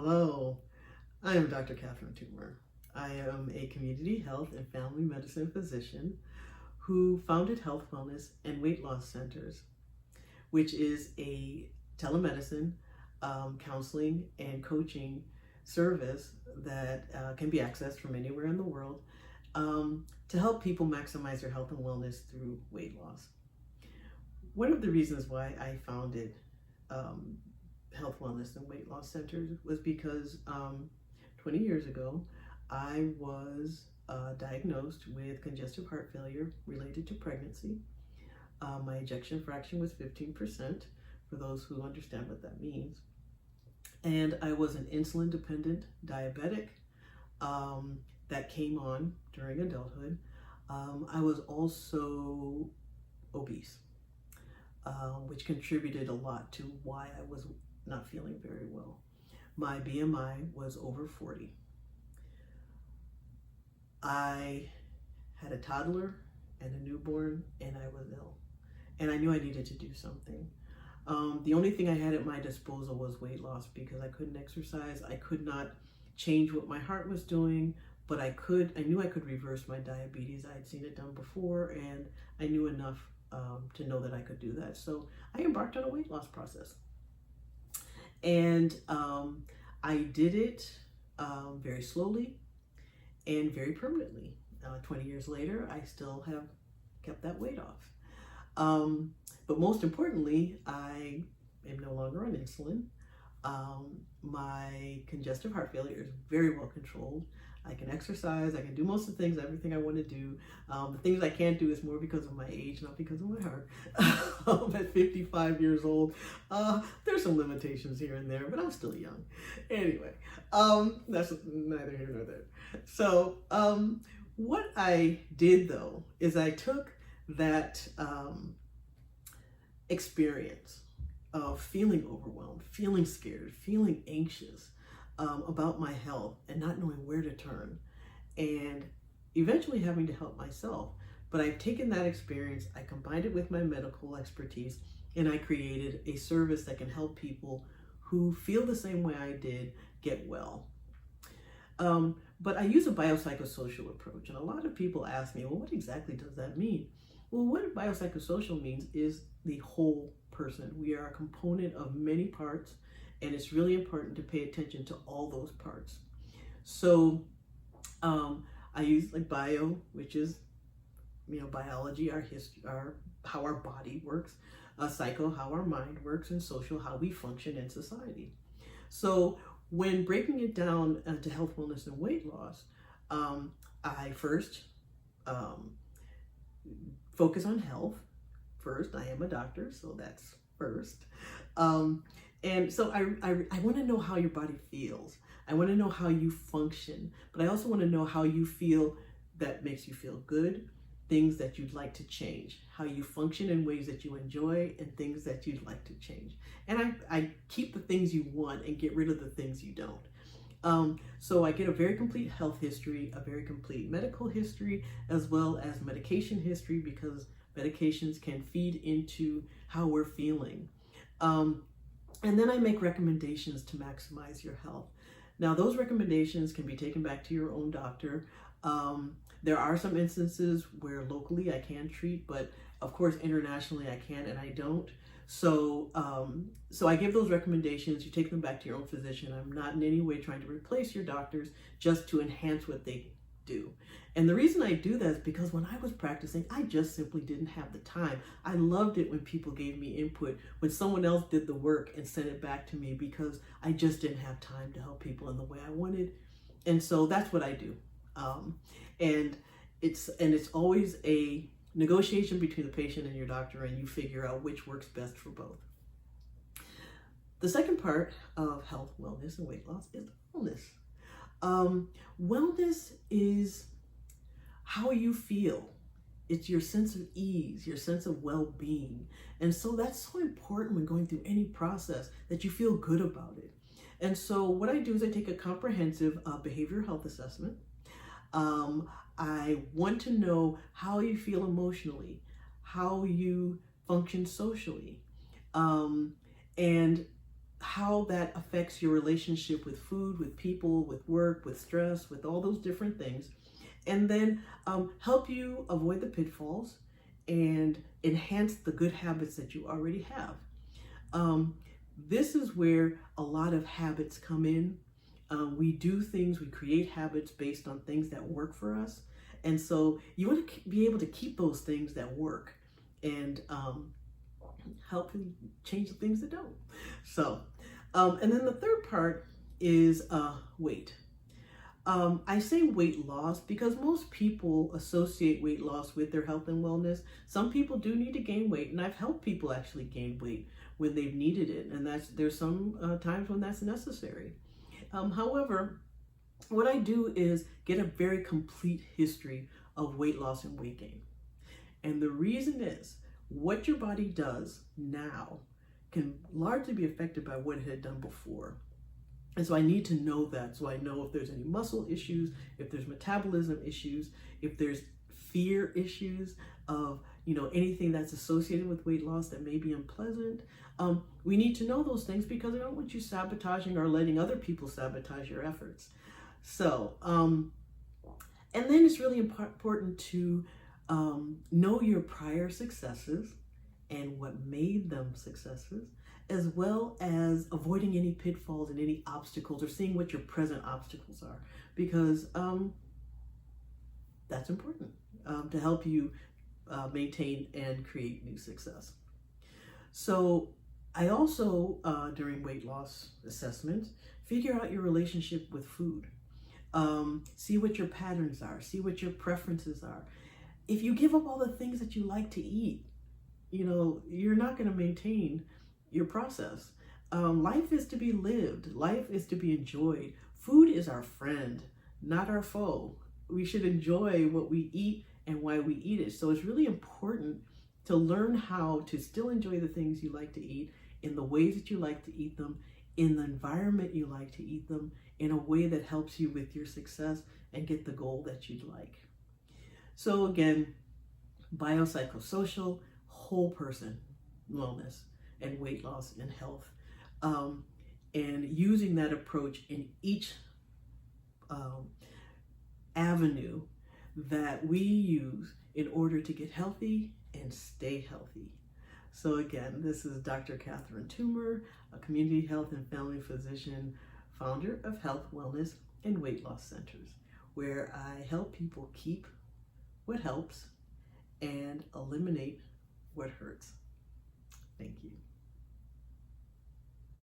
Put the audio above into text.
Hello, I am Dr. Catherine Toomer. I am a community health and family medicine physician who founded Health, Wellness, and Weight Loss Centers, which is a telemedicine, counseling, and coaching service that can be accessed from anywhere in the world to help people maximize their health and wellness through weight loss. One of the reasons why I founded Health, Wellness, and Weight Loss Centers was because 20 years ago I was diagnosed with congestive heart failure related to pregnancy. My ejection fraction was 15%, for those who understand what that means. And I was an insulin dependent diabetic that came on during adulthood. I was also obese, which contributed a lot to why I was not feeling very well. My BMI was over 40. I had a toddler and a newborn, and I was ill. And I knew I needed to do something. The only thing I had at my disposal was weight loss because I couldn't exercise. I could not change what my heart was doing, but I knew I could reverse my diabetes. I had seen it done before, and I knew enough to know that I could do that. So I embarked on a weight loss process. And I did it very slowly and very permanently. 20 years later, I still have kept that weight off. But most importantly, I am no longer on insulin. My congestive heart failure is very well controlled. I can exercise, I can do most of the things, everything I want to do. The things I can't do is more because of my age, not because of my heart. At 55 years old, there's some limitations here and there, but I'm still young. Anyway, that's neither here nor there. So what I did though, is I took that experience of feeling overwhelmed, feeling scared, feeling anxious about my health and not knowing where to turn, and eventually having to help myself. But I've taken that experience, I combined it with my medical expertise, and I created a service that can help people who feel the same way I did get well. But I use a biopsychosocial approach, and a lot of people ask me, well, what exactly does that mean? Well, what biopsychosocial means is the whole person. We are a component of many parts, and it's really important to pay attention to all those parts. So I use like bio, which is biology, our history, how our body works, psycho, how our mind works, and social, how we function in society. So when breaking it down to health, wellness, and weight loss, I first focus on health. First, I am a doctor, so that's first. And so I want to know how your body feels. I want to know how you function, but I also want to know how you feel that makes you feel good, things that you'd like to change, how you function in ways that you enjoy, and things that you'd like to change. And I keep the things you want and get rid of the things you don't. So I get a very complete health history, a very complete medical history, as well as medication history, because medications can feed into how we're feeling. And then I make recommendations to maximize your health. Now, those recommendations can be taken back to your own doctor. There are some instances where locally I can treat, but of course internationally I can't and I don't. So I give those recommendations. You take them back to your own physician. I'm not in any way trying to replace your doctors, just to enhance what they do. And the reason I do that is because when I was practicing, I just simply didn't have the time. I loved it when people gave me input, when someone else did the work and sent it back to me, because I just didn't have time to help people in the way I wanted. And so that's what I do. And it's always a negotiation between the patient and your doctor, and you figure out which works best for both. The second part of health, wellness, and weight loss is wellness. Wellness is how you feel. It's your sense of ease, your sense of well-being. And so that's so important when going through any process, that you feel good about it. And so what I do is I take a comprehensive behavioral health assessment. I want to know how you feel emotionally, how you function socially, and how that affects your relationship with food, with people, with work, with stress, with all those different things. And then help you avoid the pitfalls and enhance the good habits that you already have. Um, this is where a lot of habits come in. We do things, we create habits based on things that work for us. And so you want to be able to keep those things that work and help change the things that don't. So, and then the third part is weight. I say weight loss because most people associate weight loss with their health and wellness. Some people do need to gain weight, and I've helped people actually gain weight when they've needed it, and there's some times when that's necessary. However, what I do is get a very complete history of weight loss and weight gain. And the reason is what your body does now can largely be affected by what it had done before. And so I need to know that, so I know if there's any muscle issues, if there's metabolism issues, if there's fear issues of, anything that's associated with weight loss that may be unpleasant. We need to know those things because I don't want you sabotaging or letting other people sabotage your efforts. So, and then it's really important to know your prior successes and what made them successes, as well as avoiding any pitfalls and any obstacles, or seeing what your present obstacles are, because that's important to help you maintain and create new success. So I also, during weight loss assessment, figure out your relationship with food. See what your patterns are, see what your preferences are. If you give up all the things that you like to eat, you're not going to maintain your process. Life is to be lived. Life is to be enjoyed. Food is our friend, not our foe. We should enjoy what we eat and why we eat it. So it's really important to learn how to still enjoy the things you like to eat in the ways that you like to eat them, in the environment you like to eat them, in a way that helps you with your success and get the goal that you'd like. So again, biopsychosocial, whole person wellness and weight loss and health, and using that approach in each avenue that we use in order to get healthy and stay healthy. So again, this is Dr. Catherine Toomer, a community health and family physician, founder of Health, Wellness, and Weight Loss Centers, where I help people keep what helps and eliminate what hurts. Thank you.